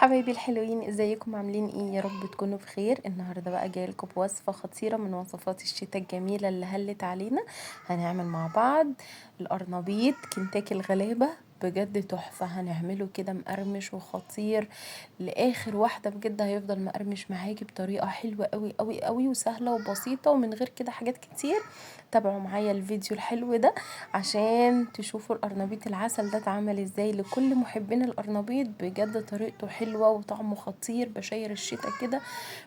حبايبي الحلوين، ازيكم عاملين ايه؟ يا رب تكونوا بخير. النهارده بقى جايه لكم بوصفه خطيره من وصفات الشتاء الجميله اللي هلت علينا. هنعمل مع بعض القرنبيط كنتاكي الغلابه، بجد تحفه. هنعمله كده مقرمش وخطير لاخر واحده، بجد هيفضل مقرمش معاكي بطريقه حلوه قوي قوي قوي وسهله وبسيطه ومن غير كده حاجات كتير. تابعوا معايا الفيديو الحلو ده عشان تشوفوا القرنبيط العسل ده اتعمل ازاي. لكل محبين القرنبيط بجد طريقته حلوة وطعمه خطير، بشاير الشتاء كده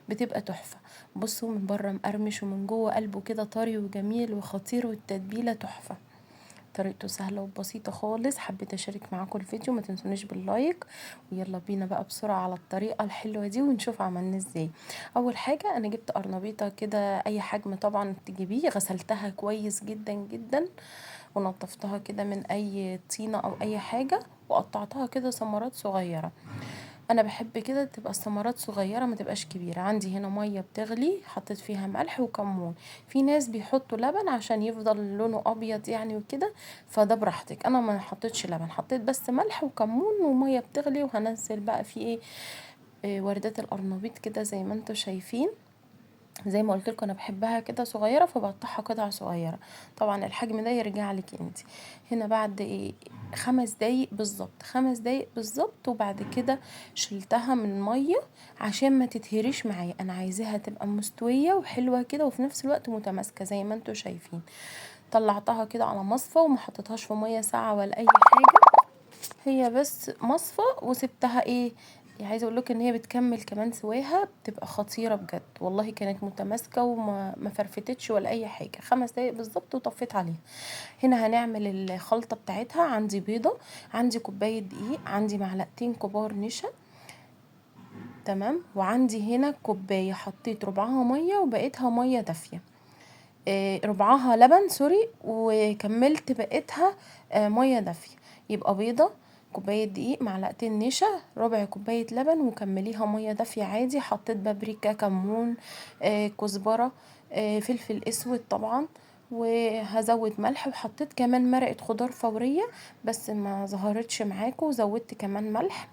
بتبقى تحفة. بصوا من بره مقرمش ومن جوه قلبه كده طري وجميل وخطير، والتتبيلة تحفة. طريقته سهلة وبسيطة خالص. حبيت اشارك معاكم الفيديو، ما تنسونيش باللايك. ويلا بينا بقى بسرعة على الطريقة الحلوة دي ونشوف عملنا ازاي. اول حاجة انا جبت قرنبيطة كده اي حجم طبعا تجيبيه، غسلتها كويس جدا جدا ونضفتها كده من اي طينة او اي حاجة، وقطعتها كده ثمرات صغيرة. انا بحب كده تبقى الثمرات صغيره ما تبقاش كبيره. عندي هنا ميه بتغلي، حطيت فيها ملح وكمون. في ناس بيحطوا لبن عشان يفضل لونه ابيض يعني وكده، فده براحتك. انا ما حطيتش لبن، حطيت بس ملح وكمون وميه بتغلي. وهنزل بقى في ايه، وردات القرنبيط كده زي ما انتم شايفين. زي ما قلت لكم انا بحبها كده صغيره، فبقطعها قطع صغيره. طبعا الحجم ده يرجع لك انت. هنا بعد ايه 5 دقايق بالظبط، 5 دقايق بالظبط، وبعد كده شلتها من الميه عشان ما تتهريش معايا. انا عايزاها تبقى مستويه وحلوه كده وفي نفس الوقت متماسكه زي ما انتم شايفين. طلعتها كده على مصفى وما حطيتهاش في ميه ساقعه ولا اي حاجه، هي بس مصفى وسبتها ايه. عايزه اقول لك ان هي بتكمل كمان سواها، بتبقى خطيره بجد والله. كانت متماسكه وما ما فرفتتش ولا اي حاجه. 5 دقايق بالظبط وطفيت عليها. هنا هنعمل الخلطه بتاعتها. عندي بيضه، عندي كوبايه دقيق، عندي معلقتين كبار نشا، تمام. وعندي هنا كوبايه حطيت ربعها ميه وبقيتها ميه دافيه، ربعها لبن سوري، وكملت بقيتها ميه دافيه. يبقى بيضه، كوبايه دقيق، معلقتين نشا، ربع كوبايه لبن، وكمليها ميه دافيه عادي. حطيت بابريكا، كمون، كزبره، فلفل اسود طبعا، وهزود ملح. وحطيت كمان مرقه خضار فوريه بس ما ظهرتش معاكم، وزودت كمان ملح.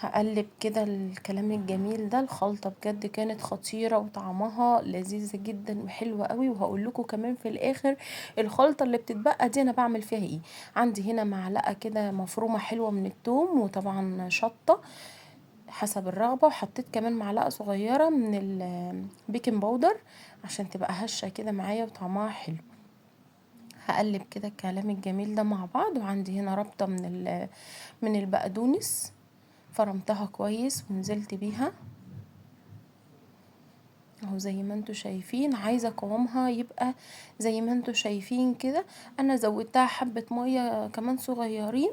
هقلب كده الكلام الجميل ده. الخلطة بجد كانت خطيرة وطعمها لذيذ جدا وحلوة قوي. وهقول لكم كمان في الاخر الخلطة اللي بتتبقى دي انا بعمل فيها ايه. عندي هنا معلقة كده مفرومة حلوة من الثوم، وطبعا شطة حسب الرغبة. وحطيت كمان معلقة صغيرة من البيكنج باودر عشان تبقى هشة كده معايا وطعمها حلو. هقلب كده الكلام الجميل ده مع بعض. وعندي هنا ربطة من البقدونس، فرمتها كويس ونزلت بيها اهو زي ما انتوا شايفين. عايزة قوامها يبقى زي ما انتوا شايفين كده. انا زودتها حبة مية كمان صغيرين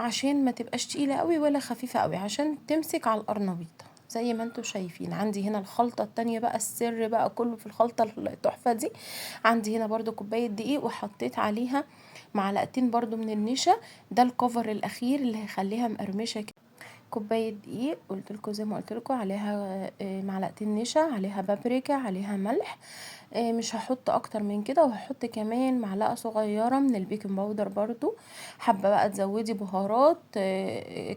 عشان ما تبقاش تقيلة قوي ولا خفيفة قوي، عشان تمسك على القرنبيط زي ما انتوا شايفين. عندي هنا الخلطة التانية بقى، السر بقى كله في الخلطة التحفة دي. عندي هنا برضو كوباية دقيق وحطيت عليها معلقتين برضو من النشا. ده الكفر الاخير اللي هيخليها مقرمشة. كوباية دقيق قلت لكم زي ما قلت لكم عليها معلقتين نشا، عليها بابريكا، عليها ملح. مش هحط اكتر من كده. وهحط كمان معلقة صغيرة من البيكنج باودر برضو. حابة بقى تزودي بهارات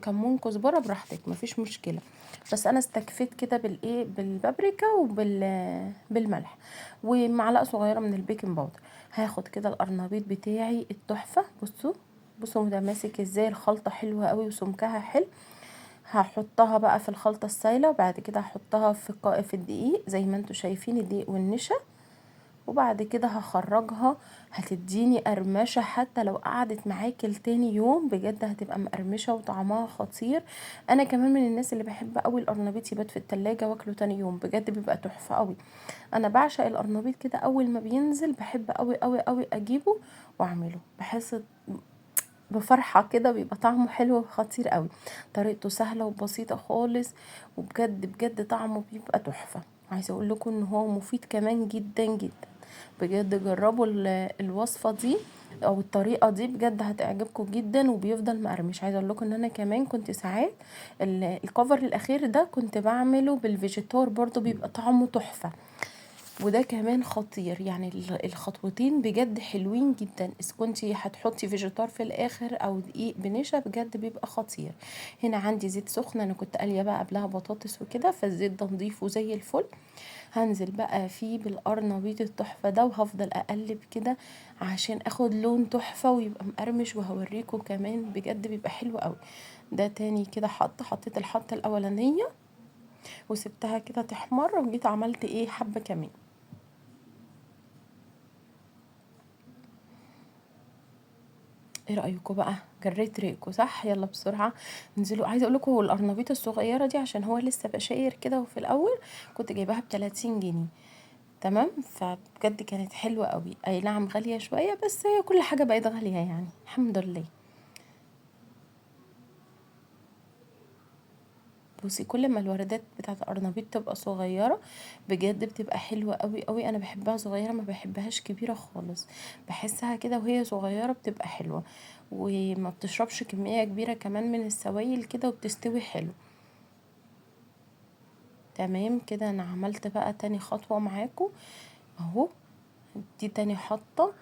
كمون كزبرة براحتك مفيش مشكلة، بس انا استكفيت كده بالايه بالبابريكا بالملح. ومعلقة صغيرة من البيكنج باودر. هاخد كده القرنبيط بتاعي التحفة. بصوا بصوا ده ماسك ازاي، الخلطة حلوة قوي وسمكها حلو. هحطها بقى في الخلطة السايلة، وبعد كده هحطها في الدقيق زي ما انتوا شايفين، الدقيق والنشا. وبعد كده هخرجها. هتديني قرمشة حتى لو قعدت معاكي لتاني يوم، بجد هتبقى مقرمشة وطعمها خطير. انا كمان من الناس اللي بحب قوي القرنبيط يبات في التلاجة واكله تاني يوم، بجد بيبقى تحفة قوي. انا بعشق القرنبيط كده، اول ما بينزل بحب قوي قوي قوي اجيبه واعمله. بحس بفرحة كده، بيبقى طعمه حلو وخطير قوي. طريقته سهلة وبسيطة خالص، وبجد بجد طعمه بيبقى تحفة. عايزة اقول لكم ان هو مفيد كمان جدا جدا. بجد جربوا الوصفة دي او الطريقة دي، بجد هتعجبكم جدا وبيفضل مقرمش. عايزة اقول لكم ان انا كمان كنت ساعات الكفر الاخير ده كنت بعمله بالفيجيتار برضو، بيبقى طعمه تحفة. وده كمان خطير، يعني الخطوتين بجد حلوين جدا. اذا كنتي هتحطي فيجيتار في الاخر او دقيق بنشا بجد بيبقى خطير. هنا عندي زيت سخن، انا كنت قاليه بقى قبلها بطاطس وكده، فالزيت ده نضيفه زي الفل. هنزل بقى فيه بالقرنبيط التحفه ده، وهفضل اقلب كده عشان اخد لون تحفه ويبقى مقرمش، وهوريكم كمان بجد بيبقى حلو قوي. ده تاني كده حطيت الحطه الاولانيه وسبتها كده تحمر، وجيت عملت ايه حبه كمان. ايه رأيكم بقى؟ جريت ريقكم صح؟ يلا بسرعة انزلوا. عايزة اقول لكم القرنبيطة الصغيرة دي عشان هو لسه بشاير كده، وفي الاول كنت جايباها ب30 جنيه. تمام، فبجد كانت حلوة قوي. اي نعم غالية شوية، بس هي كل حاجة بقت غالية يعني، الحمد لله. بصي كل ما الوردات بتاعت القرنبيط تبقى صغيرة بجد بتبقى حلوة قوي قوي. انا بحبها صغيرة، ما بحبهاش كبيرة خالص. بحسها كده وهي صغيرة بتبقى حلوة، وما بتشربش كمية كبيرة كمان من السوائل كده، وبتستوي حلو. تمام كده، انا عملت بقى تاني خطوة معاكم اهو. دي تاني حطة.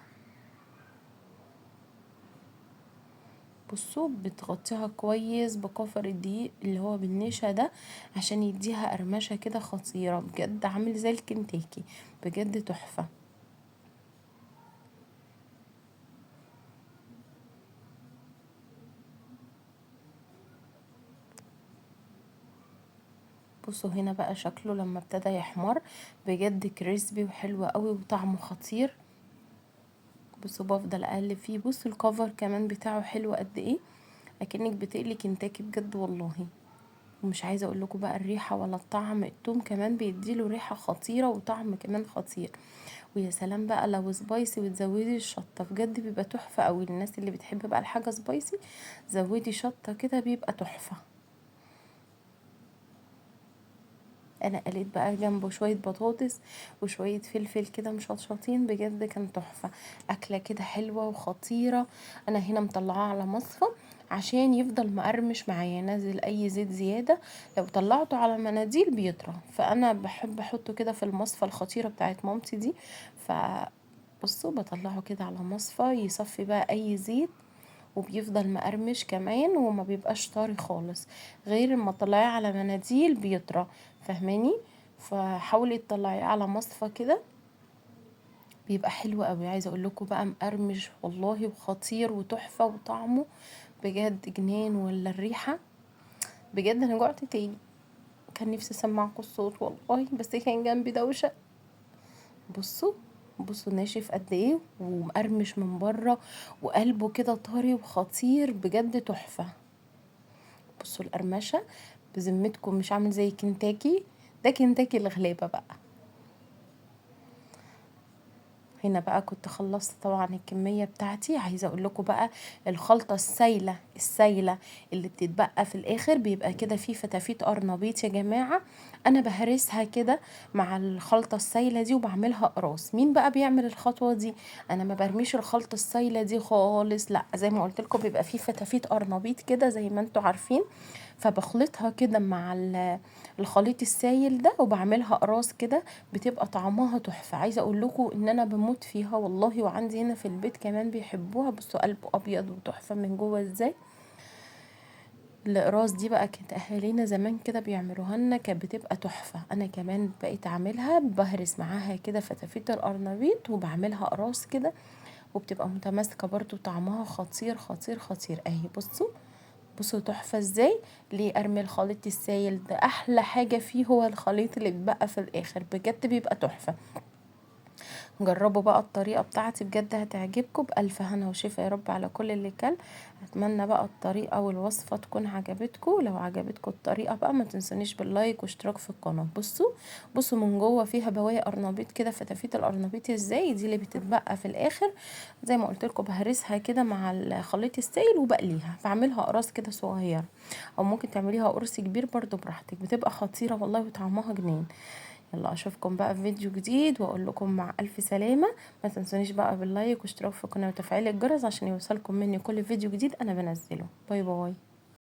بصوا بتغطيها كويس بكفر الدقيق اللي هو بالنشا ده، عشان يديها قرمشة كده خطيرة، بجد عامل زي الكنتاكي، بجد تحفة. بصوا هنا بقى شكله لما ابتدى يحمر بجد كريسبي وحلو قوي وطعمه خطير. بصوا بفضل اقلب فيه. بصوا الكفر كمان بتاعه حلو قد ايه، اكنك بتقلي كنتاكي بجد والله. ومش عايزه اقول لكم بقى الريحه ولا الطعم، التوم كمان بيديله ريحه خطيره وطعم كمان خطير. ويا سلام بقى لو سبايسي وتزودي الشطه بجد بيبقى تحفه قوي. الناس اللي بتحب بقى الحاجه سبايسي زودي شطه كده بيبقى تحفه. انا قليت بقى جنبه شويه بطاطس وشويه فلفل كده مشطشطين، بجد كان تحفه. اكله كده حلوه وخطيره. انا هنا مطلعاه على مصفى عشان يفضل مقرمش معايا، نازل اي زيت زياده لو طلعته على مناديل بيطرى، فانا بحب احطه كده في المصفى الخطيره بتاعت مامتي دي. ف بصوا بطلعه كده على مصفى يصفي بقى اي زيت، وبيفضل مقرمش كمان وما بيبقاش طري خالص، غير لما تطلعيه على مناديل بيطرى. فاهماني؟ فحاولي تطلعيه على مصفى كده بيبقى حلو قوي. عايزه اقول لكم بقى مقرمش والله وخطير وتحفه وطعمه بجد جنان. ولا الريحه بجد انا جوعت تاني. كان نفسي اسمعكم الصوت والله، بس كان جنبي دوشه. بصوا بصوا ناشف قد ايه ومقرمش من بره، وقلبه كده طري وخطير بجد تحفه. بصوا القرمشه بذمتكم مش عامل زي كنتاكي؟ ده كنتاكي الغلابه بقى. هنا بقى كنت خلصت طبعا الكمية بتاعتي. عايزة اقول لكم بقى الخلطة السايلة اللي بتتبقى في الاخر بيبقى كده فيه فتافيت قرنبيط يا جماعة. انا بهرسها كده مع الخلطة السايلة دي وبعملها قراص. مين بقى بيعمل الخطوة دي؟ انا ما برميش الخلطة السايلة دي خالص، لا، زي ما قلت لكم بيبقى فيه فتافيت قرنبيط كده زي ما انتوا عارفين، فبخلطها كده مع الخليط السايل ده وبعملها قراص كده، بتبقى طعمها تحفة. عايزة اقول لكم ان انا بموت فيها والله، وعندي هنا في البيت كمان بيحبوها. بصوا قلبه ابيض وتحفة من جوه ازاي. الاقراص دي بقى كانت اهالينا زمان كده بيعملوها لنا، كانت بتبقى تحفة. انا كمان بقيت اعملها، بهرس معاها كده فتافيت القرنبيط وبعملها قراص كده، وبتبقى متماسكة برضو طعمها خطير خطير خطير. اهي بصوا بصوا تحفة ازاي. ليه ارمي الخليط السايل ده؟ احلى حاجة فيه هو الخليط اللي بيبقى في الاخر، بجد بيبقى تحفة. جربوا بقى الطريقة بتاعتي بجد هتعجبكم. بألف هنا وشفا يا رب على كل اللي كل. اتمنى بقى الطريقة والوصفة تكون عجبتكم. لو عجبتكم الطريقة بقى ما تنسونيش باللايك واشتراك في القناة. بصوا بصوا من جوه فيها بواقي قرنبيط كده، فتافيت القرنبيط ازاي دي اللي بتتبقى في الاخر. زي ما قلت لكم بهرسها كده مع الخليط السائل وبقليها، بعملها قراص كده صغيره، او ممكن تعمليها قرص كبير برضو براحتك، بتبقى خطيره والله وطعمها جنين. يلا اشوفكم بقى في فيديو جديد، واقول لكم مع الف سلامه. ما تنسونيش بقى باللايك واشتراك في القناه وتفعيل الجرس عشان يوصلكم مني كل فيديو جديد انا بنزله. باي باي.